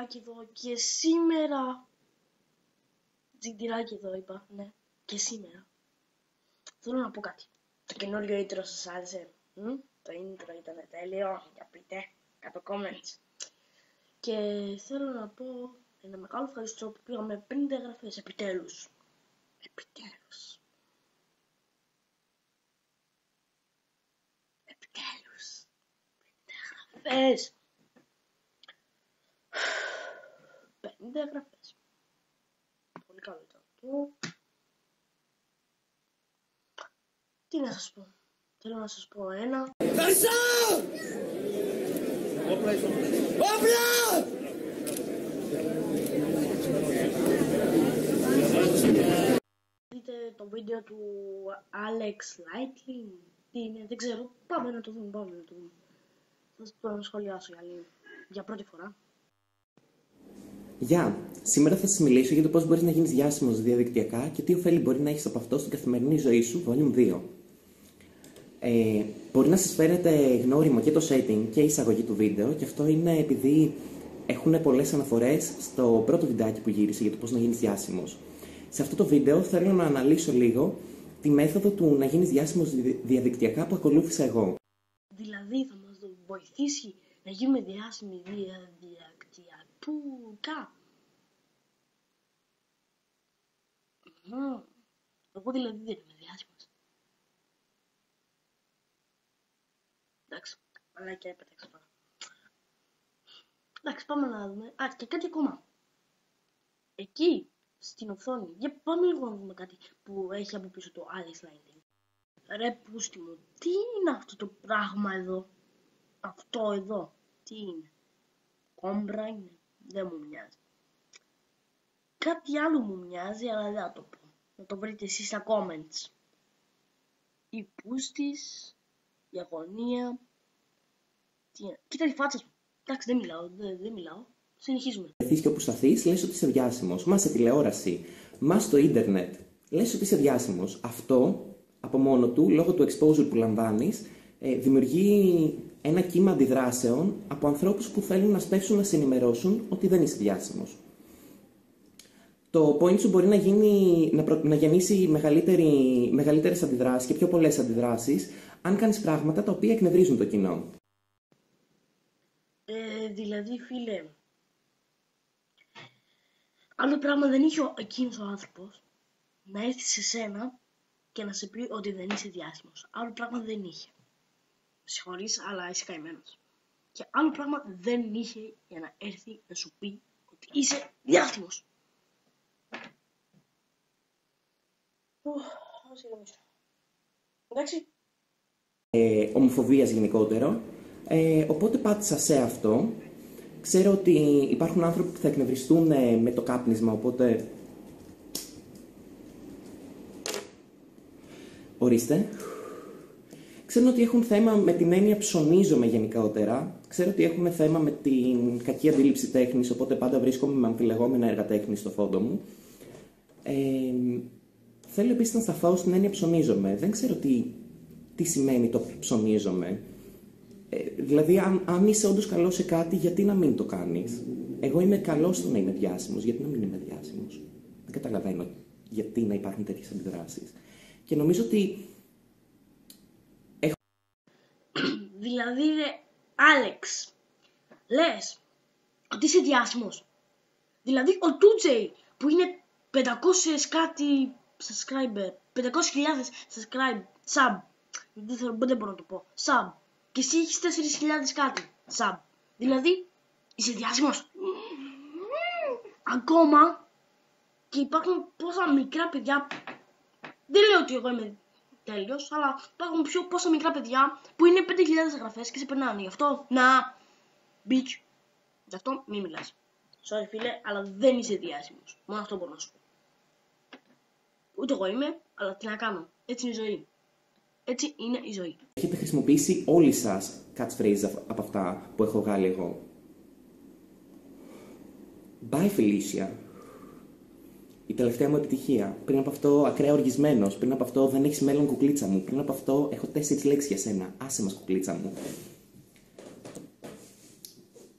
Τζιντιράκι εδώ και σήμερα. Τζιντιράκι εδώ είπα, ναι. Και σήμερα. Θέλω να πω κάτι. Το καινούριο intro σας άρεσε? Το intro ήταν τέλειο. Για πείτε κάτω comments. Και θέλω να πω ένα μεγάλο ευχαριστώ που πήγαμε 50 εγγραφές. Επιτέλους. Επιτέλους. Επιτέλους. 50 εγγραφές. 50 εγγραφές. Πολύ καλό ήταν αυτό. Τι να σας πω. Θέλω να σας πω ένα. Ευχαριστώ! Όπλα! Δείτε το βίντεο του Alex Lightning. Τι είναι, δεν ξέρω. Πάμε να το δούμε, Θα σας το σχολιάσω για πρώτη φορά. Γεια! Σήμερα θα σας μιλήσω για το πώς μπορείς να γίνεις διάσημος διαδικτυακά και τι ωφέλη μπορεί να έχεις από αυτό στην καθημερινή ζωή σου, Volume 2. Μπορεί να σας φαίνεται γνώριμο και το setting και η εισαγωγή του βίντεο, και αυτό είναι επειδή έχουν πολλές αναφορές στο πρώτο βιντεάκι που γύρισε για το πώς να γίνεις διάσημος. Σε αυτό το βίντεο θέλω να αναλύσω λίγο τη μέθοδο του να γίνεις διάσημος διαδικτυακά που ακολούθησα εγώ. Δηλαδή θα μας βοηθήσει να γίνουμε διάσημοι διαδικτυακά. Εγώ δηλαδή δεν είμαι διάσημος. Εντάξει, αλλά και έπεταξα τώρα. Εντάξει, πάμε να δούμε. Α, και κάτι ακόμα. Εκεί, στην οθόνη, για πάμε λίγο να δούμε κάτι που έχει από πίσω το Alex Lightning. Ρε πούστη μου, τι είναι αυτό το πράγμα εδώ? Αυτό εδώ, τι είναι? Κόμπρα είναι? Δεν μου μοιάζει. Κάτι άλλο μου μοιάζει, αλλά δεν θα το πω. Να το βρείτε εσείς στα comments. Η πούστης, η αγωνία. Τι είναι? Κοίτα τη φάτσα σου. Εντάξει, δεν μιλάω. Συνεχίζουμε. Και όπου σταθείς, λες ότι είσαι διάσημος. Μα σε τηλεόραση, μα στο ίντερνετ, λες ότι είσαι διάσημος. Αυτό από μόνο του, λόγω του exposure που λαμβάνεις, δημιουργεί ένα κύμα αντιδράσεων από ανθρώπους που θέλουν να σπεύσουν να σε ενημερώσουν ότι δεν είσαι διάσημος. Το point σου μπορεί να γεννήσει μεγαλύτερες αντιδράσεις και πιο πολλές αντιδράσεις αν κάνεις πράγματα τα οποία εκνευρίζουν το κοινό. Δηλαδή, φίλε, άλλο πράγμα δεν είχε εκείνος ο άνθρωπος να έρθει σε σένα και να σε πει ότι δεν είσαι διάσημος. Άλλο πράγμα δεν είχε. Συγχωρείς, αλλά είσαι καημένος. Και άλλο πράγμα δεν είχε για να έρθει να σου πει ότι είσαι διάσημος. Εντάξει. Ομοφοβίας γενικότερο. Οπότε πάτησα σε αυτό. Ξέρω ότι υπάρχουν άνθρωποι που θα εκνευριστούν με το κάπνισμα, οπότε... Ορίστε. Ξέρω ότι έχουν θέμα με την έννοια ψωνίζομαι γενικότερα. Ξέρω ότι έχουν θέμα με την κακή αντίληψη τέχνης, οπότε πάντα βρίσκομαι με αμφιλεγόμενα έργα τέχνης στο φόντο μου. Θέλω επίσης να σταθώ στην έννοια ψωνίζομαι. Δεν ξέρω τι σημαίνει το ψωνίζομαι. Δηλαδή, αν είσαι όντως καλός σε κάτι, γιατί να μην το κάνεις? Εγώ είμαι καλός στο να είμαι διάσημος, γιατί να μην είμαι διάσημος? Δεν καταλαβαίνω γιατί να υπάρχουν τέτοιες αντιδράσεις. Και νομίζω ότι... Δηλαδή, Άλεξ, λες ότι είσαι διάσημος? Δηλαδή, ο Τούτζεϊ που είναι 500 κάτι subscriber, 500.000 subscribe, sub, δεν μπορώ να το πω, sub, και εσύ έχεις 4.000 κάτι sub. Δηλαδή, είσαι διάσημος? Ακόμα και υπάρχουν πόσα μικρά παιδιά, δεν λέω ότι εγώ είμαι τέλειος, αλλά υπάρχουν πόσα μικρά παιδιά που είναι 5.000 εγγραφές και σε περνάνε. Γι' αυτό, να, bitch, γι' αυτό μη μιλάς. Sorry φίλε, αλλά δεν είσαι διάσημος. Μόνο αυτό μπορώ να σου πω. Ούτε εγώ είμαι, αλλά τι να κάνω. Έτσι είναι η ζωή. Έτσι είναι η ζωή. Έχετε χρησιμοποιήσει όλοι σας catchphrases από αυτά που έχω βγάλει εγώ. Bye Felicia. Η τελευταία μου επιτυχία. Πριν από αυτό ακραία οργισμένος. Πριν από αυτό δεν έχεις μέλλον κουκλίτσα μου. Πριν από αυτό έχω 4 λέξεις για σένα. Άσε μας κουκλίτσα μου.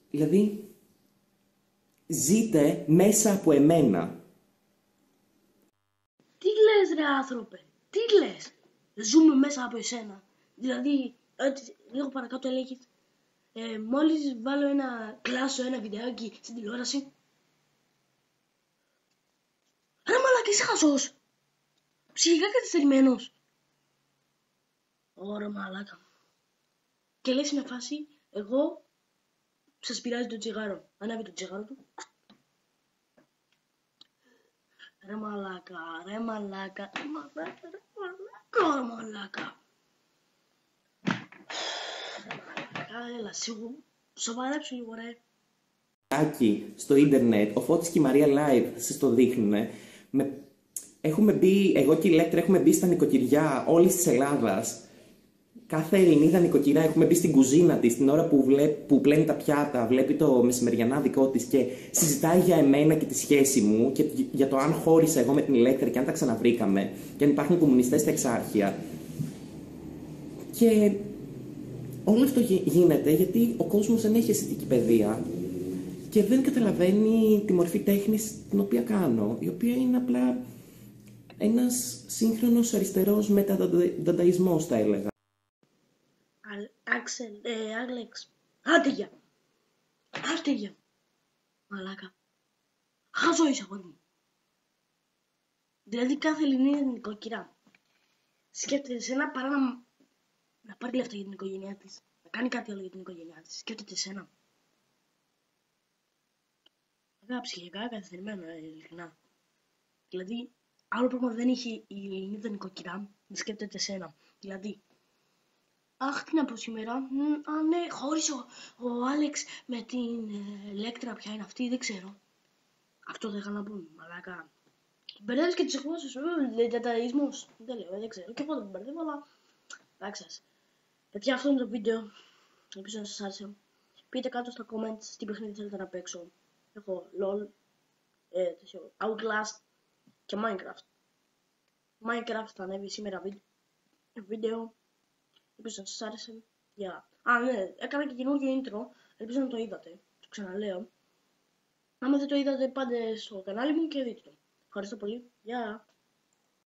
Δηλαδή, ζείτε μέσα από εμένα. Τι λες ρε άνθρωπε, τι λες, ζούμε μέσα από εσένα. Δηλαδή, έτσι, λίγο παρακάτω έλεγες, μόλις βάλω κλάσω ένα βιντεάκι στην τηλεόραση. Ρε μαλάκα, είσαι χαζός, ψυχικά καθυστερημένος. Ωραία μαλάκα. Και λες μια φάση, εγώ σας πειράζει το τσιγάρο. Ανάβει το τσιγάρο του. Ρε μαλάκα, ρε μαλάκα, ρε μαλάκα, ρε μαλάκα, ρε μαλάκα. Έλα, σίγουρα, σοβαρέψου λίγο ρε. Στο ίντερνετ, ο Φώτης και η Μαρία Live σας το δείχνουνε. Έχουμε μπει, εγώ και η Ηλέκτρα έχουμε μπει στα νοικοκυριά όλης της Ελλάδας. Κάθε Ελληνίδα νοικοκυριά έχουμε μπει στην κουζίνα της την ώρα που πλένει τα πιάτα, βλέπει το μεσημεριανά δικό της και συζητάει για εμένα και τη σχέση μου και για το αν χώρισα εγώ με την Ηλέκτρα και αν τα ξαναβρήκαμε και αν υπάρχουν κομμουνιστές στα εξάρχεια. Και όλο αυτό γίνεται γιατί ο κόσμος δεν έχει αισθητική παιδεία και δεν καταλαβαίνει τη μορφή τέχνης την οποία κάνω, η οποία είναι απλά ένας σύγχρονος αριστερός μεταδανταϊσμός, θα έλεγα. Άλεξ, άντε γεια, μαλάκα, χάζω είσαι αγόρι μου. Δηλαδή κάθε Ελληνίδα νοικοκυρά σκέφτεται εσένα παρά να πάρει λεφτά για την οικογένειά της, να κάνει κάτι άλλο για την οικογένειά της, σκέφτεται εσένα. Βέβαια ψυχικά καθυστερημένο, ειλικρινά. Δηλαδή, άλλο πράγμα δεν είχε η Ελληνίδα νοικοκυρά, να σκέφτεται εσένα. Δηλαδή, αχ, τι να πω σήμερα, ναι, χώρισε ο Άλεξ με την Ηλέκτρα, ποια είναι αυτή, δεν ξέρω. Αυτό δεν είχα να πω, μαλάκα. Μπερδεύεις και τις εκφράσεις σου, δενταϊσμός, δεν λέω, δεν ξέρω, και εγώ δεν μπερδεύω, αλλά εντάξει σας. Παιδιά, αυτό είναι το βίντεο, ελπίζω να σας άρεσε. Πείτε κάτω στα comments τι παιχνίδι θέλετε να παίξω. Έχω LOL, Outlast και Minecraft. Minecraft θα ανέβει σήμερα βίντεο. Ελπίζω να σας άρεσε. Ναι, έκανα και καινούργιο intro. Ελπίζω να το είδατε. Το ξαναλέω. Άμα δεν το είδατε, πάτε στο κανάλι μου και δείτε το. Ευχαριστώ πολύ. Γεια.